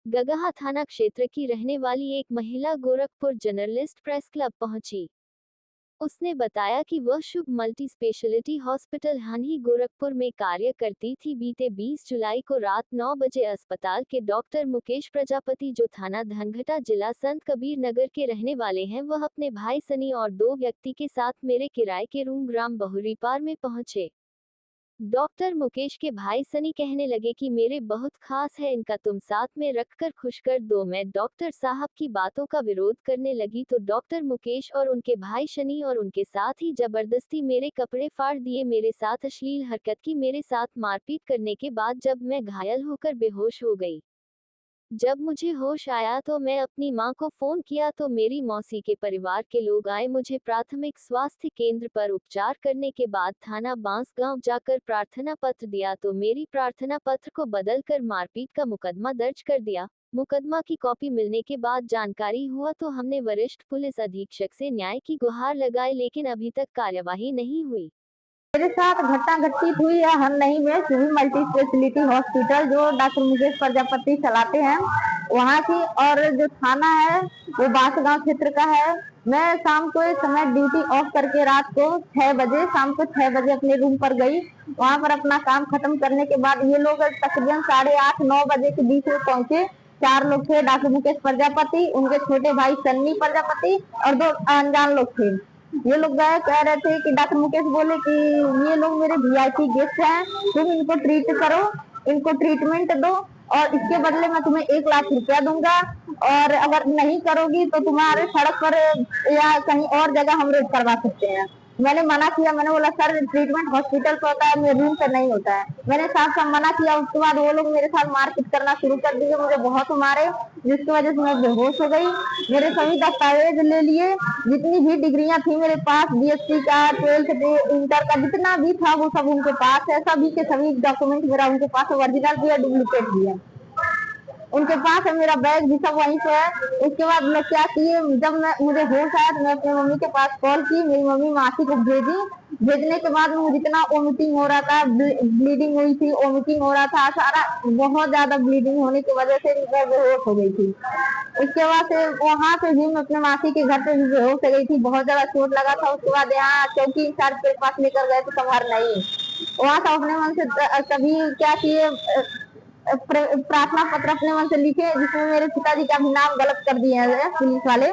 गगहा थाना क्षेत्र की रहने वाली एक महिला गोरखपुर जर्नलिस्ट प्रेस क्लब पहुंची। उसने बताया कि वह शुभ मल्टी स्पेशलिटी हॉस्पिटल हन्ही गोरखपुर में कार्य करती थी। बीते 20 जुलाई को रात 9 बजे अस्पताल के डॉक्टर मुकेश प्रजापति, जो थाना धनघटा, जिला संत कबीर नगर के रहने वाले हैं, वह अपने भाई सनी और 2 व्यक्ति के साथ मेरे किराए के रूम ग्राम बहुरीपार में पहुंचे। डॉक्टर मुकेश के भाई सनी कहने लगे कि मेरे बहुत खास है, इनका तुम साथ में रखकर खुश कर दो। मैं डॉक्टर साहब की बातों का विरोध करने लगी तो डॉक्टर मुकेश और उनके भाई शनि और उनके साथ ही जबरदस्ती मेरे कपड़े फाड़ दिए, मेरे साथ अश्लील हरकत की, मेरे साथ मारपीट करने के बाद जब मैं घायल होकर बेहोश हो गई। जब मुझे होश आया तो मैं अपनी मां को फोन किया तो मेरी मौसी के परिवार के लोग आए। मुझे प्राथमिक स्वास्थ्य केंद्र पर उपचार करने के बाद थाना बांसगांव जाकर प्रार्थना पत्र दिया तो मेरी प्रार्थना पत्र को बदलकर मारपीट का मुकदमा दर्ज कर दिया। मुकदमा की कॉपी मिलने के बाद जानकारी हुआ तो हमने वरिष्ठ पुलिस अधीक्षक से न्याय की गुहार लगाई, लेकिन अभी तक कार्यवाही नहीं हुई। मेरे साथ घटना घटित हुई है हरनई में सिविल मल्टी स्पेशलिटी हॉस्पिटल, जो डॉक्टर मुकेश प्रजापति चलाते हैं, वहाँ की। और जो थाना है वो बांसगांव क्षेत्र का है। मैं शाम को इस समय ड्यूटी ऑफ करके रात को 6 बजे, शाम को 6 बजे अपने रूम पर गई। वहाँ पर अपना काम खत्म करने के बाद ये लोग तकरीबन 8:30-9 बजे के बीच में पहुंचे। 4 लोग थे, डॉक्टर मुकेश प्रजापति, उनके छोटे भाई सन्नी प्रजापति और 2 अनजान लोग थे। ये लोग गए, कह रहे थे कि डॉक्टर मुकेश बोले कि ये लोग मेरे वीआईपी गेस्ट हैं, तुम इनको ट्रीट करो, इनको ट्रीटमेंट दो और इसके बदले मैं तुम्हें 1 लाख रुपया दूंगा, और अगर नहीं करोगी तो तुम्हारे सड़क पर या कहीं और जगह हम रेड करवा सकते हैं। मैंने मना किया, मैंने बोला सर ट्रीटमेंट हॉस्पिटल पे होता है, मेरे रूम पे नहीं होता है। मैंने साफ साफ मना किया। उसके बाद वो लोग मेरे साथ मारपीट करना शुरू कर दिए, मुझे बहुत मारे, जिसकी वजह से मैं बेहोश हो गई। मेरे सभी दस्तावेज ले लिए, जितनी भी डिग्रियां थी मेरे पास, बीएससी का, 12th इंटर का जितना भी था वो सब उनके पास है। सभी के सभी डॉक्यूमेंट मेरा उनके पास है, ओरिजिनल भी है, डुप्लीकेट भी है उनके पास है। मेरा बैग भी सब वहीं पे है। उसके बाद मैं क्या किए, जब मुझे होश आया तो मैं अपनी मम्मी के पास कॉल की, मेरी मम्मी मासी को भेजी। भेजने के बाद मुझे जितना वोमिटिंग हो रहा था, ब्लीडिंग हुई थी, वोमिटिंग हो रहा था, सारा बहुत ज्यादा ब्लीडिंग होने की वजह से मैं बेहोश हो गई थी। उसके बाद से वहां से भी मैं अपने मासी के घर पे भी बेहोश हो गई थी, बहुत ज्यादा चोट लगा था। उसके बाद यहाँ चौकी इंचार्ज के पास लेकर गए तो संभार नहीं, वहां से अपने मन से कभी क्या किए, प्रार्थना पत्र अपने मन से लिखे, जिसमें मेरे पिताजी का भी नाम गलत कर दिए हैं पुलिस वाले।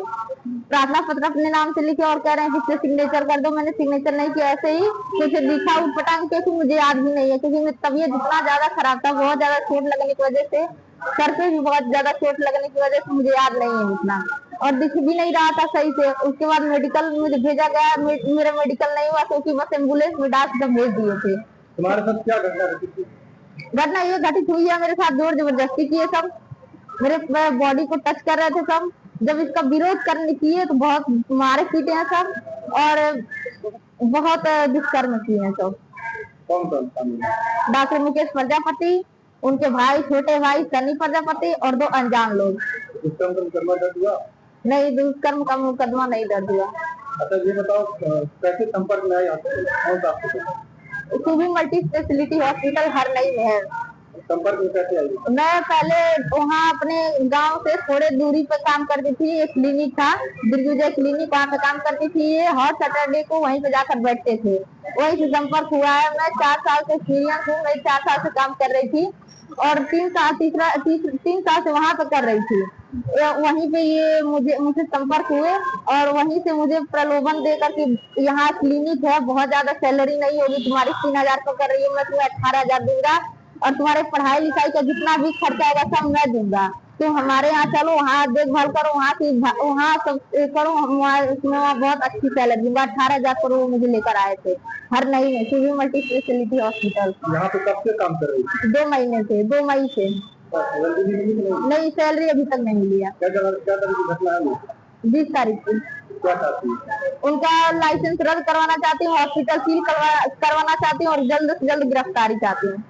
प्रार्थना पत्र अपने नाम से लिखे और कह रहे हैं कि सिग्नेचर कर दो। मैंने सिग्नेचर नहीं किया, ऐसे ही कुछ लिखा उटपटांग के, मुझे याद भी नहीं है, क्योंकि मेरी तबीयत इतना ज्यादा खराब था, बहुत ज्यादा चोट लगने की वजह से, सर पे भी बहुत ज्यादा चोट लगने की वजह से मुझे याद नहीं है उतना, और दिख भी नहीं रहा था सही से। उसके बाद मेडिकल मुझे भेजा गया, मेरा मेडिकल नहीं हुआ क्योंकि बस एम्बुलेंस में डॉक्टर भेज दिए थे। तुम्हारे साथ क्या घटना ये घटित हुई है, मेरे साथ जोर जबरदस्ती किए सब, मेरे बॉडी को टच कर रहे थे सब। जब इसका विरोध करने किए तो बहुत मारे पीटे हैं सब, और बहुत दुष्कर्म किए हैं सब। डॉक्टर मुकेश प्रजापति, उनके भाई, छोटे भाई सनी प्रजापति और 2 अनजान लोग। नहीं, दुष्कर्म का मुकदमा नहीं दर्ज हुआ। अच्छा ये बताओ, कैसे संपर्क में आए? Civil multi speciality hospital Harnai में है। संपर्क में कैसे आई? मैं पहले वहाँ अपने गांव से थोड़े दूरी पर काम करती थी, एक क्लिनिक था दिग्विजय क्लिनिक, वहाँ पे काम करती थी। ये हर सैटरडे को वहीं पे जाकर बैठते थे, वहीं से संपर्क हुआ है। मैं 4 साल से एक्सपीरियंस हूँ, मैं 4 साल से काम कर रही थी और 3 साल से वहाँ पे कर रही थी। वहीं पे ये मुझसे संपर्क हुए और वहीं से मुझे प्रलोभन देकर कि यहाँ क्लिनिक है, बहुत ज्यादा सैलरी नहीं होगी, तुम्हारी 3,000 का कर रही है, मैं तुम्हें 18,000 दूंगा और तुम्हारे पढ़ाई लिखाई का जितना भी खर्चा आएगा सब मैं दूंगा, तुम हमारे यहाँ चलो, वहाँ देखभाल करो, वहाँ सब करो, वहाँ बहुत अच्छी सैलरी दूंगा। 18,000 करोड़ मुझे लेकर आए थे हरनई में सिविल मल्टी स्पेशलिटी हॉस्पिटल। यहाँ पे कब से काम कर रही थी? 2 महीने से, 2 मई से। नहीं, सैलरी अभी तक नहीं मिली है। क्या तरह की घटना है? 20 तारीख की। क्या चाहती है? उनका लाइसेंस रद्द करवाना चाहती हूँ, हॉस्पिटल सील करवाना चाहती हूँ और जल्द से जल्द गिरफ्तारी चाहती हूँ।